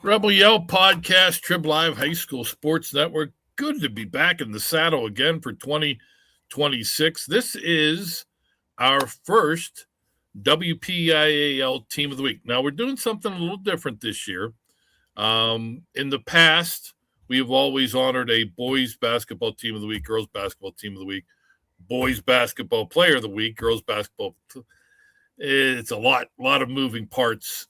Rebel Yell Podcast, Trib Live High School Sports Network. Good to be back in the saddle again for 2026. This is our first WPIAL Team of the Week. Now, we're doing something a little different this year. In the past, we have always honored a boys basketball team of the week, girls basketball team of the week, boys basketball player of the week, girls basketball. It's a lot of moving parts.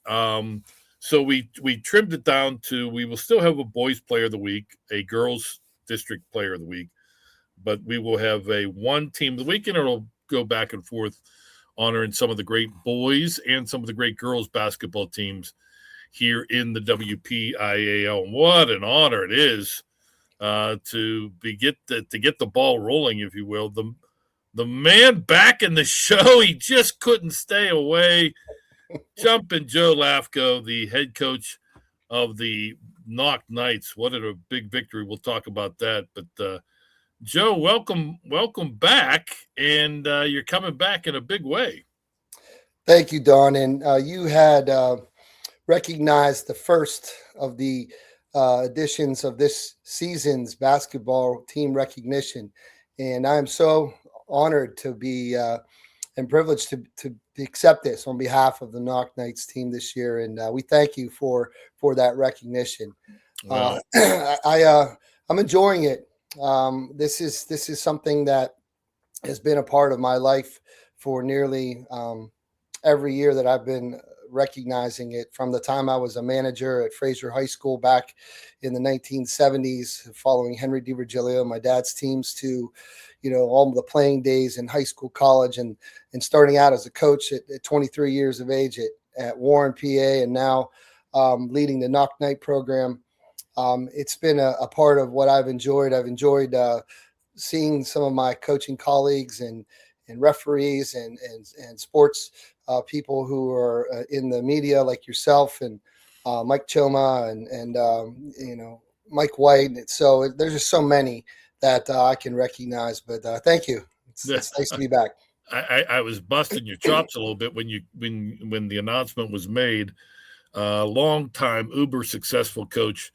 So we trimmed it down to we will still have a boys player of the week, a girls district player of the week, but we will have a one team of the week, and it'll go back and forth, honoring some of the great boys and some of the great girls basketball teams here in the WPIAL. And what an honor it is to get the ball rolling, if you will. The man back in the show, he just couldn't stay away. Jumping Joe Lafko, the head coach of the Knoch Knights. What a big victory. We'll talk about that. But Joe, welcome back. And you're coming back in a big way. Thank you, Don. And you had recognized the first of the editions of this season's basketball team recognition. And I'm so honored to be and privileged to accept this on behalf of the Knoch Knights team this year. And we thank you for that recognition. Wow. I'm enjoying it. This is something that has been a part of my life for nearly every year that I've been recognizing it, from the time I was a manager at Fraser High School back in the 1970s, following Henry DiVirgilio, my dad's teams, to all the playing days in high school, college, and starting out as a coach at 23 years of age at Warren, PA, and now leading the Knoch Knight program. It's been a part of what I've enjoyed. I've enjoyed seeing some of my coaching colleagues and referees and sports people who are in the media, like yourself and Mike Choma and Mike White. So there's just so many that I can recognize. But thank you. It's nice to be back. I was busting your chops a little bit when the announcement was made. Long time uber successful coach.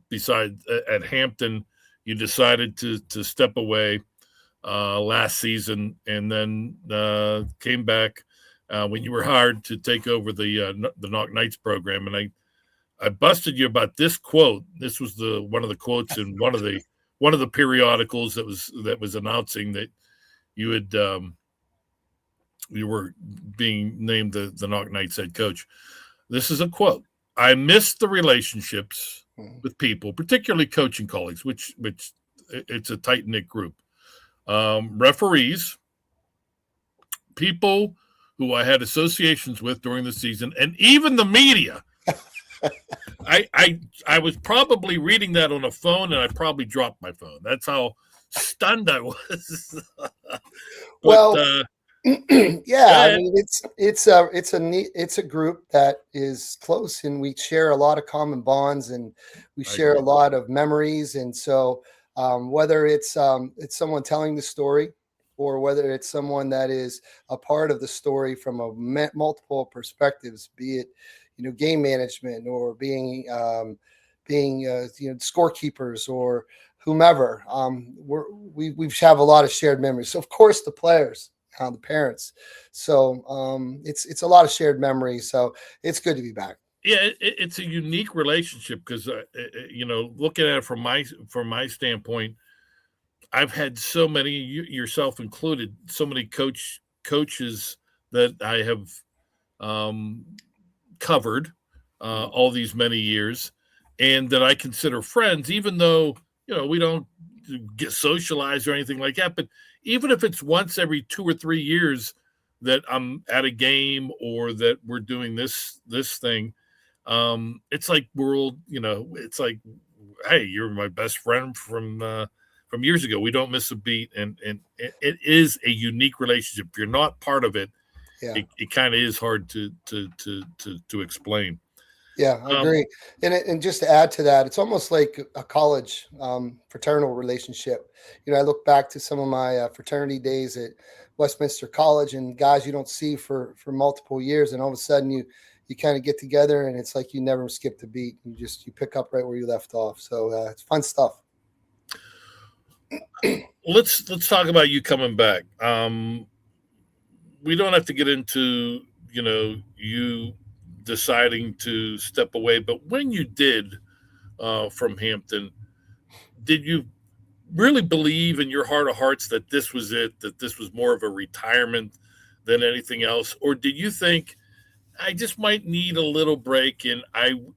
Besides at Hampton, you decided to step away last season, and then came back when you were hired to take over the Knoch Knights program. And I busted you about this quote. This was one of the quotes in one of the periodicals that was announcing that you had you were being named the Knoch Knights head coach. This is a quote. I miss the relationships with people, particularly coaching colleagues, which it's a tight-knit group. Referees, people who I had associations with during the season, and even the media. I was probably reading that on a phone, and I probably dropped my phone. That's how stunned I was. Well, yeah, I mean, it's a group that is close, and we share a lot of common bonds, and we share a lot of memories. And so whether it's someone telling the story, or whether it's someone that is a part of the story from multiple perspectives, be it game management, or being scorekeepers, or whomever, we have a lot of shared memories. So of course the players, the parents. So it's a lot of shared memories. So it's good to be back. Yeah, it's a unique relationship because looking at it from my standpoint, I've had so many, yourself included, so many coaches that I have covered all these many years, and that I consider friends, even though we don't get socialized or anything like that. But even if it's once every 2 or 3 years that I'm at a game, or that we're doing this thing, it's like it's like, hey, you're my best friend from years ago. We don't miss a beat, and it is a unique relationship. If you're not part of it, Yeah. it kind of is hard to explain. Yeah, I agree. And just to add to that, it's almost like a college fraternal relationship. I look back to some of my fraternity days at Westminster College, and guys you don't see for multiple years, and all of a sudden you kind of get together, and it's like you never skipped a beat. You pick up right where you left off. So it's fun stuff. Let's talk about you coming back. We don't have to get into you deciding to step away, but when you did from Hampton, did you really believe in your heart of hearts that this was it, that this was more of a retirement than anything else? Or did you think, I just might need a little break, and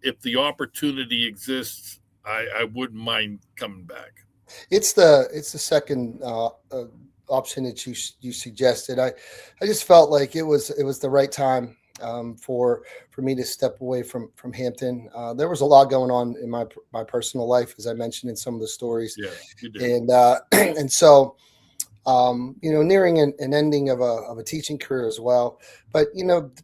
if the opportunity exists, I wouldn't mind coming back? It's the second option that you suggested. I just felt like it was the right time for me to step away from Hampton. There was a lot going on in my personal life, as I mentioned in some of the stories. Yeah, you did. And and so nearing an ending of a teaching career as well. But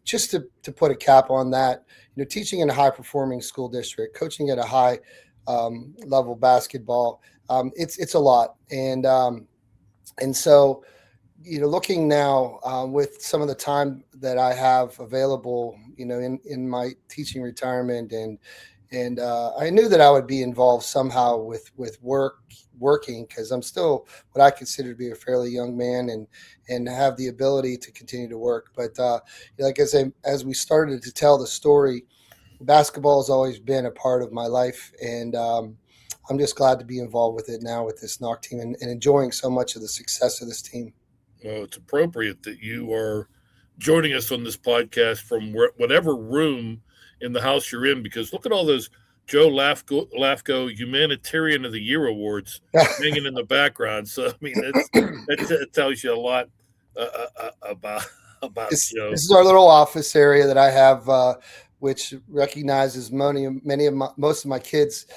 just to put a cap on that, teaching in a high performing school district, coaching at a high level basketball, it's a lot. And so looking now with some of the time that I have available, in my teaching retirement, and I knew that I would be involved somehow with working, because I'm still what I consider to be a fairly young man, and have the ability to continue to work. But like as we started to tell the story, basketball has always been a part of my life, and I'm just glad to be involved with it now with this Knoch team, and enjoying so much of the success of this team. Well, it's appropriate that you are joining us on this podcast from whatever room in the house you're in, because look at all those Joe Lafko Humanitarian of the Year awards hanging in the background. So I mean, it tells you a lot about Joe. This is our little office area that I have, which recognizes most of my kids'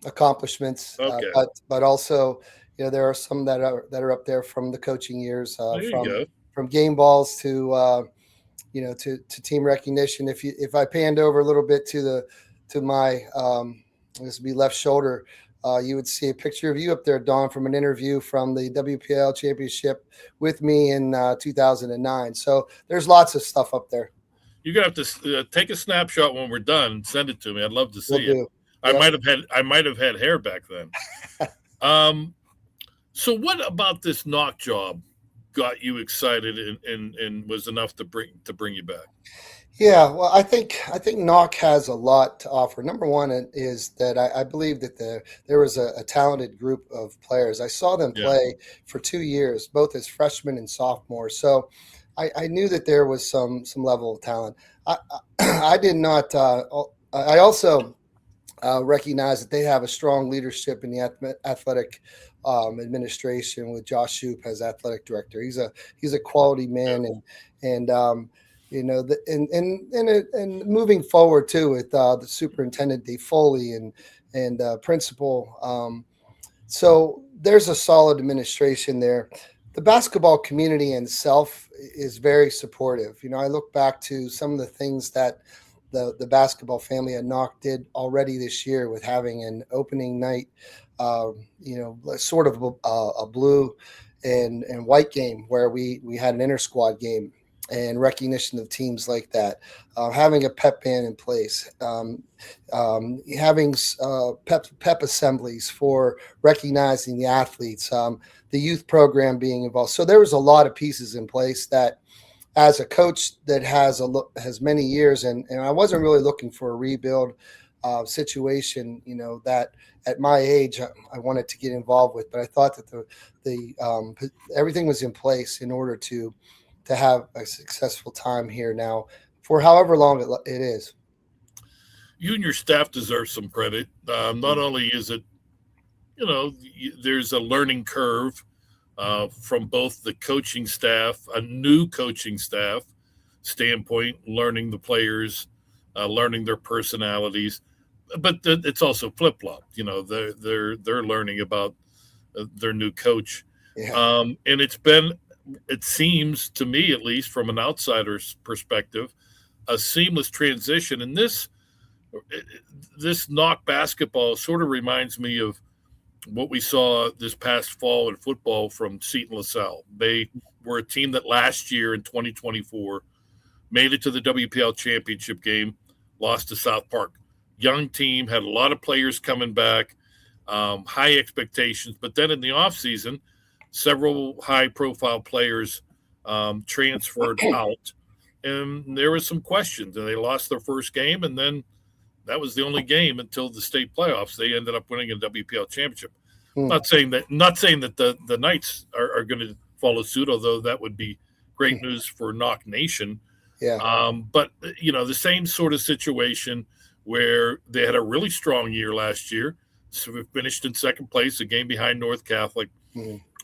accomplishments, Okay. But also, there are some that are up there from the coaching years, There you go. from game balls to to team recognition. If I panned over a little bit to my this would be left shoulder, you would see a picture of you up there, Don, from an interview from the WPIAL championship with me in 2009. So there's lots of stuff up there. You're gonna have to take a snapshot when we're done and send it to me. I'd love to see it. Yep. I might have had hair back then. So what about this Knoch job got you excited and was enough to bring you back? Yeah, well, I think Knoch has a lot to offer. Number one is that I believe that there was a talented group of players. I saw them play for 2 years, both as freshmen and sophomores. So I knew that there was some level of talent. I did not. I also recognize that they have a strong leadership in the athletic administration, with Josh Shoup as athletic director. He's a quality man, and and moving forward too with the superintendent Dave Foley and principal. So there's a solid administration there. The basketball community itself is very supportive. I look back to some of the things that the basketball family at Knoch did already this year, with having an opening night, sort of a blue and white game where we had an inter squad game and recognition of teams like that, having a pep band in place, having pep assemblies for recognizing the athletes, the youth program being involved. So there was a lot of pieces in place that, as a coach that has many years, and I wasn't really looking for a rebuild situation, that at my age I wanted to get involved with. But I thought that the everything was in place in order to have a successful time here now for however long it is. You and your staff deserve some credit. Not only is it, there's a learning curve from both the coaching staff, a new coaching staff standpoint, learning the players, learning their personalities, but it's also flip flop. They're learning about their new coach, and it seems to me, at least from an outsider's perspective, a seamless transition. And this Knoch basketball sort of reminds me of what we saw this past fall in football from Seton LaSalle. They were a team that last year in 2024 made it to the WPL championship game, lost to South Park. Young team, had a lot of players coming back, high expectations. But then in the offseason, several high profile players transferred out, and there was some questions. And they lost their first game, and then that was the only game until the state playoffs. They ended up winning a WPL championship. Not saying that the Knights are going to follow suit, although that would be great news for Knoch Nation. Yeah. But the same sort of situation where they had a really strong year last year. So we finished in second place, a game behind North Catholic,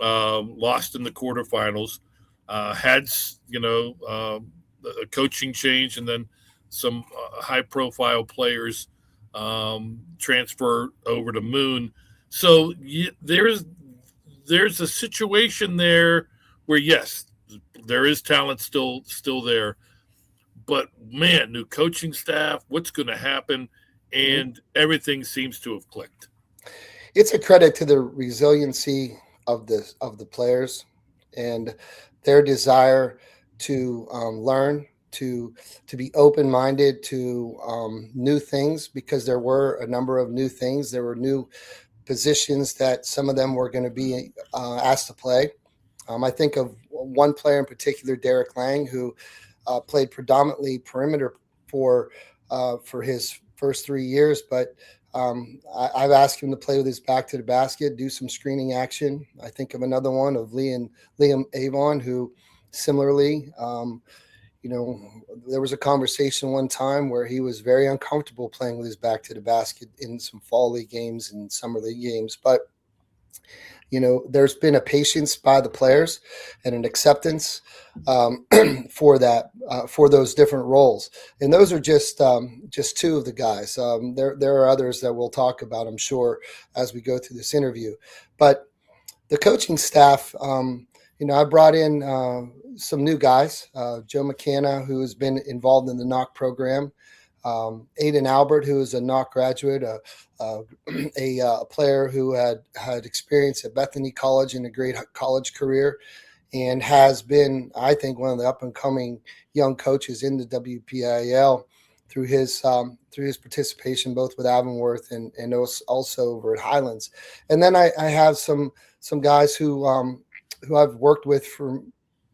lost in the quarterfinals, had a coaching change, and then some high-profile players transfer over to Moon. So there's a situation there where, yes, there is talent still there, but man, new coaching staff, what's going to happen? And everything seems to have clicked. It's a credit to the resiliency of the players and their desire to learn, to be open-minded to new things, because there were a number of new things. There were new positions that some of them were going to be asked to play. I think of one player in particular, Derek Lang, who played predominantly perimeter for his first 3 years, but I've asked him to play with his back to the basket, do some screening action. I think of another one of Liam Avon, who similarly, there was a conversation one time where he was very uncomfortable playing with his back to the basket in some fall league games and summer league games. But, there's been a patience by the players and an acceptance for that, for those different roles. And those are just two of the guys. There are others that we'll talk about, I'm sure, as we go through this interview. But the coaching staff, I brought in some new guys, Joe McCanna, who has been involved in the Knoch program, Aiden Albert, who is a Knoch graduate, a player who had experience at Bethany College and a great college career, and has been, I think, one of the up-and-coming young coaches in the WPIAL through his participation both with Avonworth and also over at Highlands. And then I have some guys who I've worked with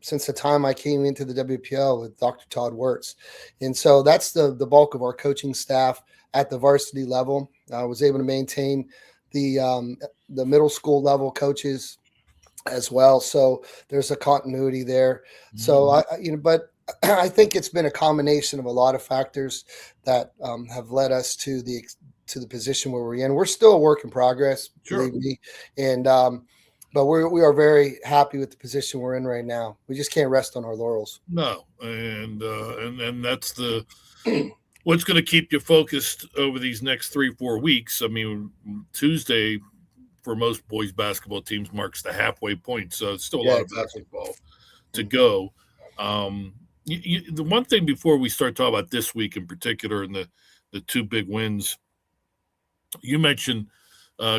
since the time I came into the WPL with Dr. Todd Wirtz. And so that's the bulk of our coaching staff at the varsity level. I was able to maintain the middle school level coaches as well. So there's a continuity there. Mm-hmm. So but I think it's been a combination of a lot of factors that have led us to the position where we're in. We're still a work in progress, believe me. And, but we are very happy with the position we're in right now. We just can't rest on our laurels. No. And that's what's going to keep you focused over these next 3-4 weeks. I mean, Tuesday for most boys basketball teams marks the halfway point. So it's still a lot of basketball to go. The one thing before we start talking about this week in particular and the two big wins, you mentioned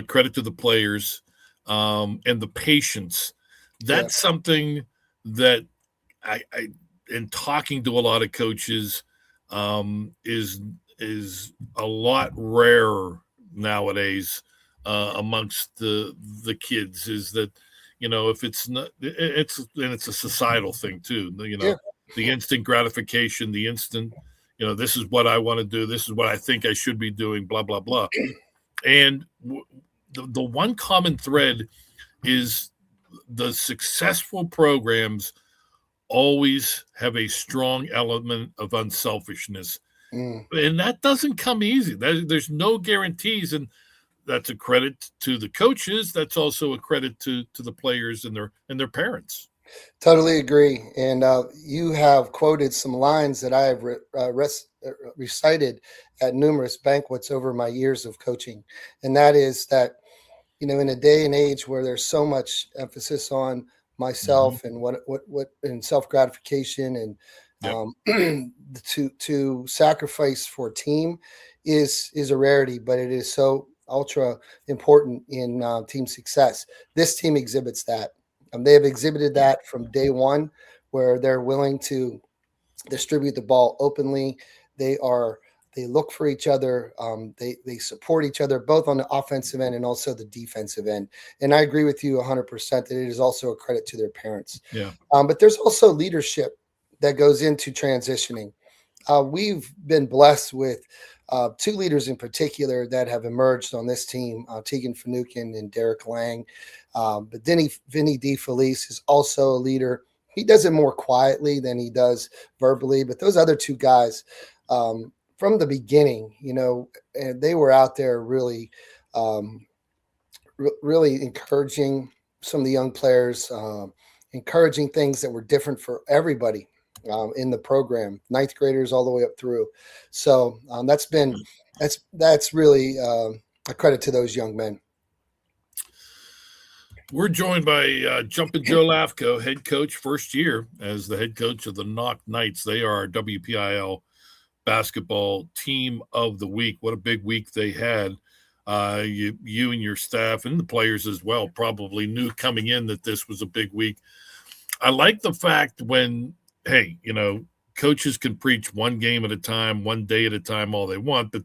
credit to the players and the patience. That's something that I in talking to a lot of coaches is a lot rarer nowadays amongst the kids. Is that if it's not, it's a societal thing too. The instant gratification, the instant, this is what I want to do. This is what I think I should be doing, blah, blah, blah. And the one common thread is the successful programs always have a strong element of unselfishness. And that doesn't come easy. There's no guarantees. And that's a credit to the coaches. That's also a credit to the players and their parents. Totally agree. And you have quoted some lines that I have recited at numerous banquets over my years of coaching. And that is that, in a day and age where there's so much emphasis on myself and what and self-gratification and to sacrifice for team is a rarity, but it is so ultra important in team success. This team exhibits that. They have exhibited that from day one, where they're willing to distribute the ball openly. They look for each other. They support each other both on the offensive end and also the defensive end. And I agree with you 100% that it is also a credit to their parents. Yeah. But there's also leadership that goes into transitioning. We've been blessed with two leaders in particular that have emerged on this team, Tegan Finucane and Derek Lang. But Vinny DeFelice is also a leader. He does it more quietly than he does verbally. But those other two guys, from the beginning, and they were out there really, really encouraging some of the young players, encouraging things that were different for everybody in the program, ninth graders all the way up through. So that's really a credit to those young men. We're joined by Jumpin' Joe Lafko, head coach, first year as the head coach of the Knoch Knights. They are our WPIAL Basketball Team of the Week. What a big week they had. You and your staff and the players as well probably knew coming in that this was a big week. I like the fact when, hey, coaches can preach one game at a time, one day at a time, all they want, but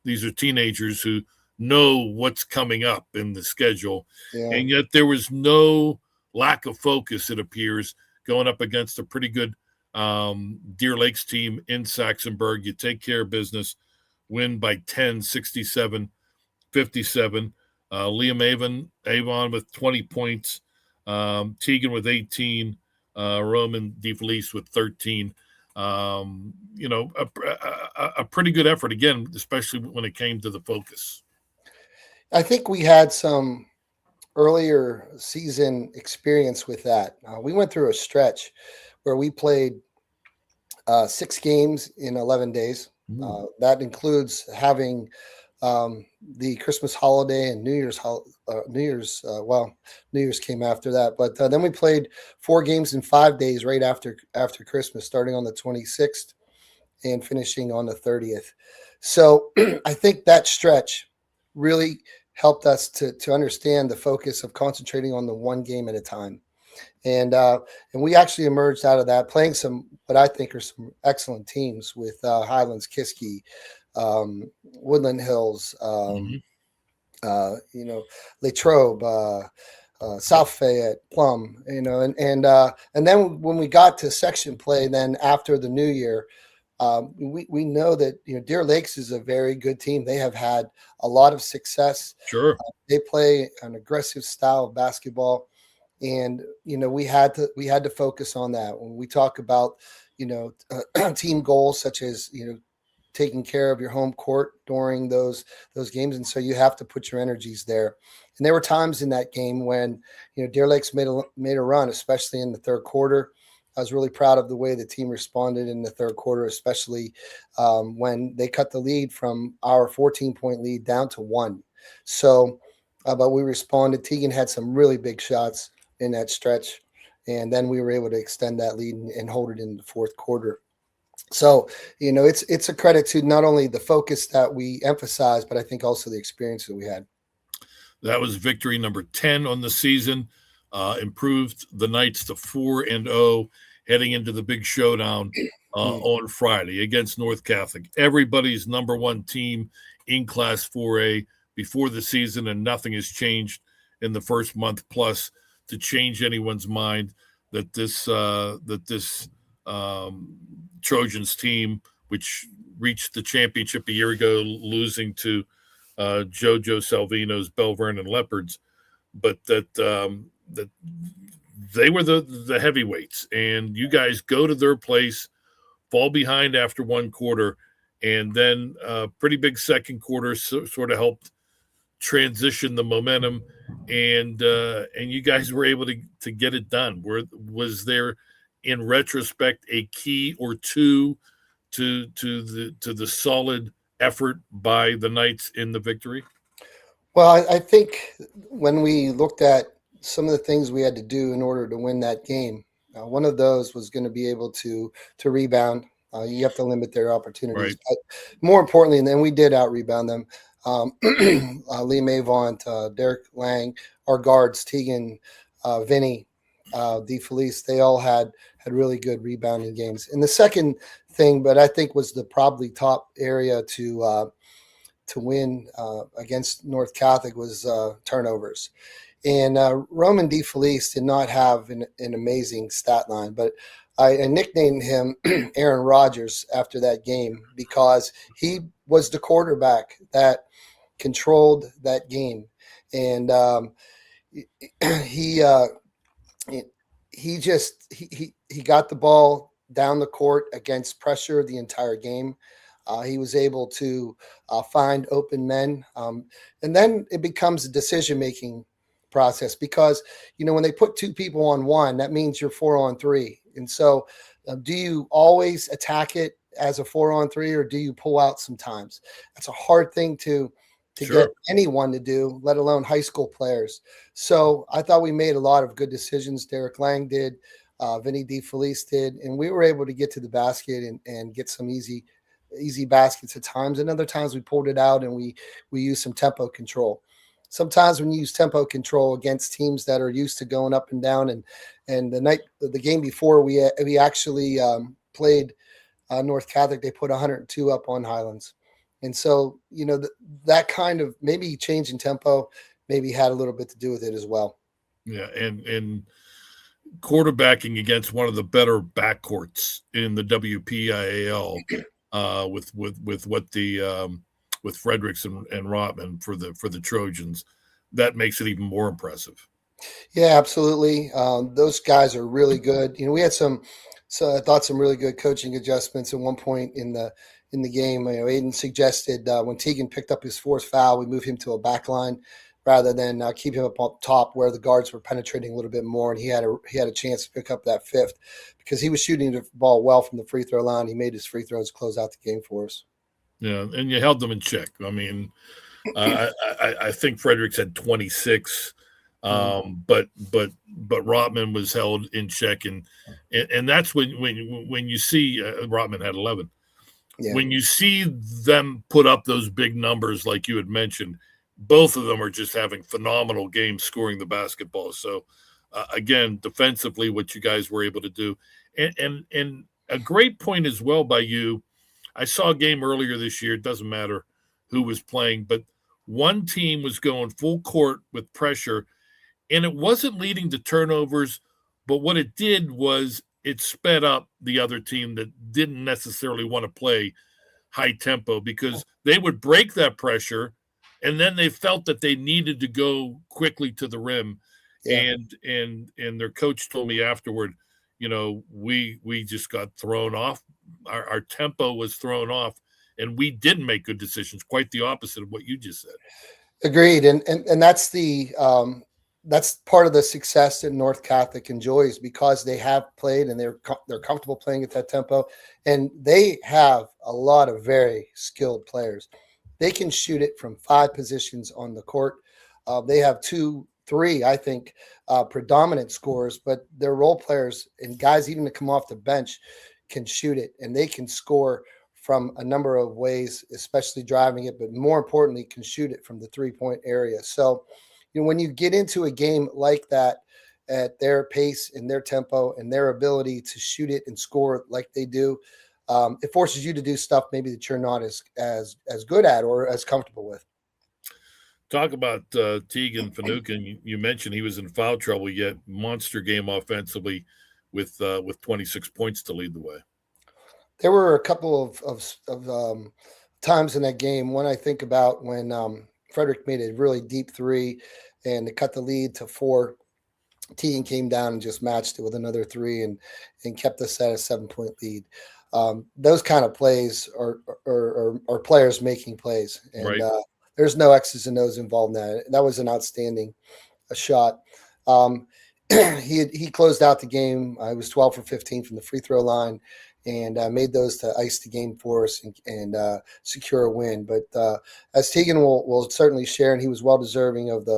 these are teenagers who know what's coming up in the schedule. Yeah. And yet there was no lack of focus, it appears, going up against a pretty good Deer Lakes team in Saxonburg. You take care of business, win by 10, 67-57. Liam Avon with 20 points, Tegan with 18, Roman DeFelice with 13. A pretty good effort, again, especially when it came to the focus. I think we had some earlier season experience with that. We went through a stretch where we played 6 games in 11 days. That includes having the Christmas holiday and New Year's. New Year's came after that, but then we played 4 games in 5 days right after Christmas, starting on the 26th and finishing on the 30th. So I think that stretch really helped us to understand the focus of concentrating on the one game at a time. And we actually emerged out of that playing some, what I think are some excellent teams with Highlands, Kiski, Woodland Hills, Latrobe, South Fayette, Plum, and then when we got to section play, then after the new year, we know that Deer Lakes is a very good team. They have had a lot of success. Sure, they play an aggressive style of basketball, and we had to focus on that when we talk about team goals such as taking care of your home court during those games, and so you have to put your energies there. And there were times in that game when Deer Lakes made a run, especially in the third quarter. I was really proud of the way the team responded in the third quarter, especially when they cut the lead from our 14-point lead down to 1. So, but we responded. Tegan had some really big shots in that stretch, and then we were able to extend that lead and hold it in the fourth quarter. So, it's a credit to not only the focus that we emphasized, but I think also the experience that we had. That was victory number 10 on the season. Improved the Knights to 4-0, heading into the big showdown on Friday against North Catholic. Everybody's number 1 team in Class 4A before the season, and nothing has changed in the first month plus to change anyone's mind that this Trojans team, which reached the championship a year ago, losing to JoJo Salvino's Bell Vernon Leopards, but that they were the heavyweights, and you guys go to their place, fall behind after one quarter, and then pretty big second quarter sort of helped transition the momentum, and you guys were able to get it done. Was there, in retrospect, a key or two to the solid effort by the Knights in the victory? Well, I think when we looked at some of the things we had to do in order to win that game, one of those was going to be able to rebound. You have to limit their opportunities, right. But more importantly, and then we did out-rebound them. Liam Avant, Derek Lang, our guards, Tegan, Vinny, DeFelice, they all had really good rebounding games. And the second thing, but I think was the probably top area to win against North Catholic was turnovers. And Roman DeFelice did not have an amazing stat line, but I nicknamed him Aaron Rodgers after that game because he was the quarterback that controlled that game. And he he got the ball down the court against pressure the entire game. He was able to find open men, and then it becomes a decision making process because when they put two people on one, that means you're 4-on-3, and so do you always attack it as a 4-on-3 or do you pull out sometimes? That's a hard thing to Sure. get anyone to do, let alone high school players. So I thought we made a lot of good decisions. Derek Lang did, Vinny DeFelice did, and we were able to get to the basket and get some easy baskets at times. And other times we pulled it out and we used some tempo control. Sometimes when you use tempo control against teams that are used to going up and down, and the game before we actually played North Catholic, they put 102 up on Highlands. And so, that kind of maybe change in tempo maybe had a little bit to do with it as well. Yeah, and quarterbacking against one of the better backcourts in the WPIAL with what the with Fredericks and Rotman for the Trojans, that makes it even more impressive. Yeah, absolutely. Those guys are really good. We had some really good coaching adjustments at one point in the game. Aiden suggested when Teagan picked up his fourth foul, we move him to a back line rather than keep him up top where the guards were penetrating a little bit more, and he had a chance to pick up that fifth because he was shooting the ball well from the free throw line. He made his free throws close out the game for us. Yeah, and you held them in check. I mean, I think Fredericks had 26. But Rotman was held in check, and that's when you see Rotman had 11. Yeah. When you see them put up those big numbers like you had mentioned, both of them are just having phenomenal games scoring the basketball. So again, defensively, what you guys were able to do, and a great point as well by you. I saw a game earlier this year. It doesn't matter who was playing, but one team was going full court with pressure. And it wasn't leading to turnovers, but what it did was it sped up the other team that didn't necessarily want to play high tempo because they would break that pressure, and then they felt that they needed to go quickly to the rim. Yeah. And their coach told me afterward, we just got thrown off. Our tempo was thrown off, and we didn't make good decisions. Quite the opposite of what you just said. Agreed, and that's that's part of the success that North Catholic enjoys because they have played and they're comfortable playing at that tempo, and they have a lot of very skilled players. They can shoot it from 5 positions on the court. They have 2, 3, I think, predominant scorers, but their role players and guys even to come off the bench can shoot it, and they can score from a number of ways, especially driving it, but more importantly, can shoot it from the 3-point area. So, when you get into a game like that at their pace and their tempo and their ability to shoot it and score like they do, it forces you to do stuff maybe that you're not as good at or as comfortable with. Talk about Teagan Finucane. You mentioned he was in foul trouble, yet monster game offensively with 26 points to lead the way. There were a couple of times in that game. One I think about when Frederick made a really deep 3 and to cut the lead to 4. Teagan came down and just matched it with another 3 and kept us at a 7-point lead. Those kind of plays are players making plays, and right. There's no X's and O's involved in that. That was an outstanding shot. He closed out the game. He was 12 for 15 from the free throw line, and made those to ice the game for us and secure a win. But as Teagan will certainly share, and he was well deserving of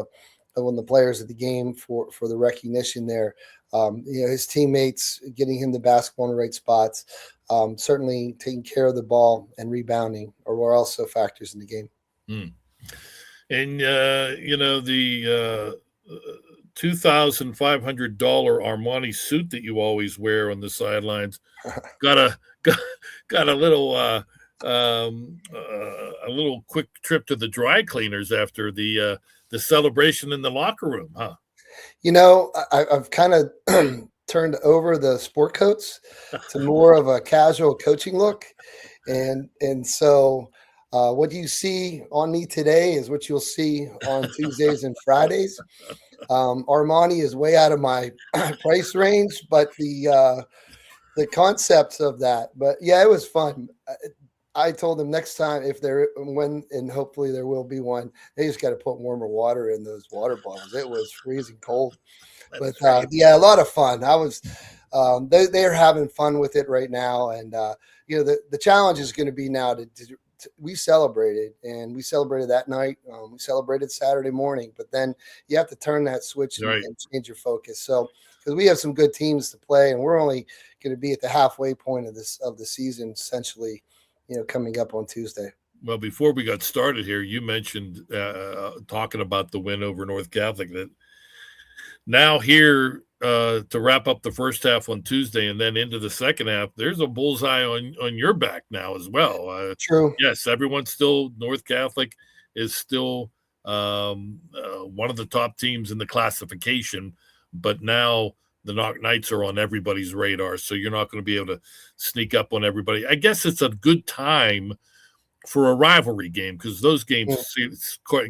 one of the players of the game for the recognition there. His teammates getting him the basketball in the right spots, certainly taking care of the ball and rebounding were also factors in the game. And the $2,500 Armani suit that you always wear on the sidelines got a got a little quick trip to the dry cleaners after the celebration in the locker room, huh? I've kind of turned over the sport coats to more of a casual coaching look, and so what you see on me today is what you'll see on Tuesdays and Fridays. Armani is way out of my price range, but the concepts of that. But yeah, it was fun. I told them next time and hopefully there will be one, they just got to put warmer water in those water bottles. It was freezing cold, but yeah, a lot of fun. They're having fun with it right now, and the challenge is going to be now we celebrated that night. We celebrated Saturday morning, but then you have to turn that switch and change your focus. So, because we have some good teams to play, and we're only going to be at the halfway point of the season, essentially, coming up on Tuesday. Well, before we got started here, you mentioned talking about the win over North Catholic. That now here to wrap up the first half on Tuesday and then into the second half, there's a bullseye on your back now as well. True. Yes, everyone's still North Catholic is still one of the top teams in the classification, but now the Knoch Knights are on everybody's radar, so you're not going to be able to sneak up on everybody. I guess it's a good time for a rivalry game because those games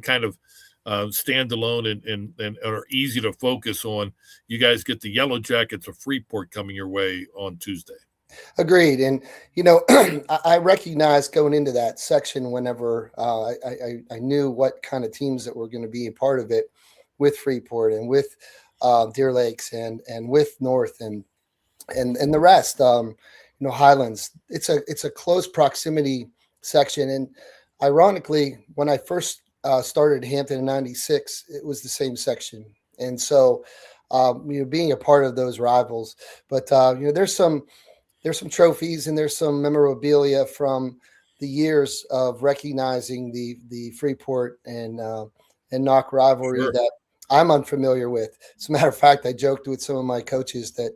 kind of stand alone and are easy to focus on. You guys get the Yellow Jackets of Freeport coming your way on Tuesday. Agreed. And, I recognized going into that section whenever I knew what kind of teams that were going to be a part of it with Freeport and with Deer Lakes and with North and the rest, Highlands. It's a close proximity section. And ironically, when I first started Hampton in '96, it was the same section. And so, being a part of those rivals, but there's some trophies and there's some memorabilia from the years of recognizing the Freeport and Knoch rivalry that I'm unfamiliar with. As a matter of fact, I joked with some of my coaches that,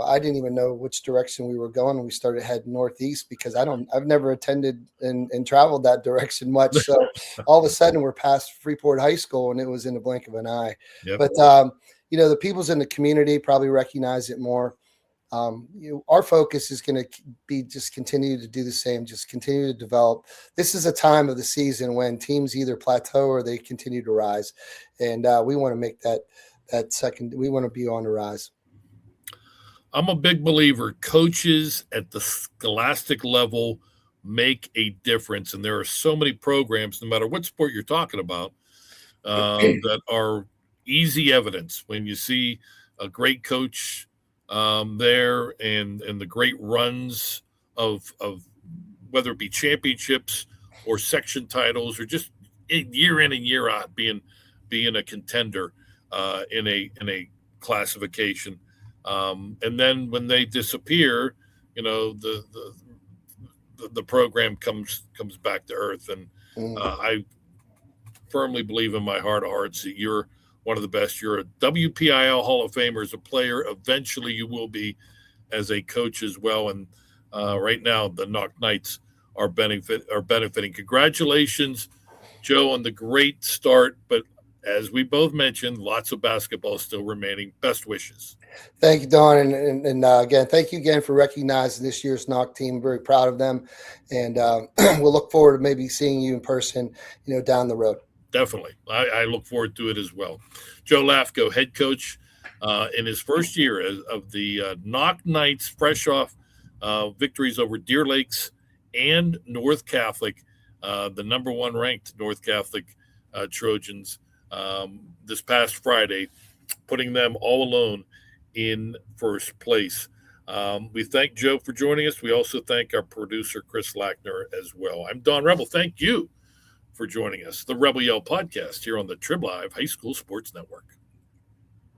I didn't even know which direction we were going when we started heading northeast because I've never attended and traveled that direction much. So all of a sudden we're past Freeport High School and it was in the blink of an eye. Yep. But, the people's in the community probably recognize it more. Our focus is going to be just continue to do the same, just continue to develop. This is a time of the season when teams either plateau or they continue to rise. And we want to make that second, we want to be on the rise. I'm a big believer coaches at the scholastic level make a difference. And there are so many programs, no matter what sport you're talking about, that are easy evidence when you see a great coach there and the great runs of whether it be championships or section titles or just year in and year out being a contender in a classification. And then when they disappear, the program comes back to earth. And I firmly believe in my heart of hearts that you're one of the best. You're a WPIAL Hall of Famer as a player. Eventually you will be as a coach as well. And right now the Knoch Knights are benefiting. Congratulations, Joe, on the great start. But as we both mentioned, lots of basketball still remaining. Best wishes. Thank you, Don. And again, thank you again for recognizing this year's Knoch team. I'm very proud of them. And we'll look forward to maybe seeing you in person, down the road. Definitely. I look forward to it as well. Joe Lafko, head coach in his first year of the Knoch Knights, fresh off victories over Deer Lakes and North Catholic, the number one ranked North Catholic Trojans this past Friday, putting them all alone in first place. We thank Joe for joining us. We also thank our producer, Chris Lackner, as well. I'm Don Rebel. Thank you for joining us. The Rebel Yell podcast here on the Trib Live High School Sports Network.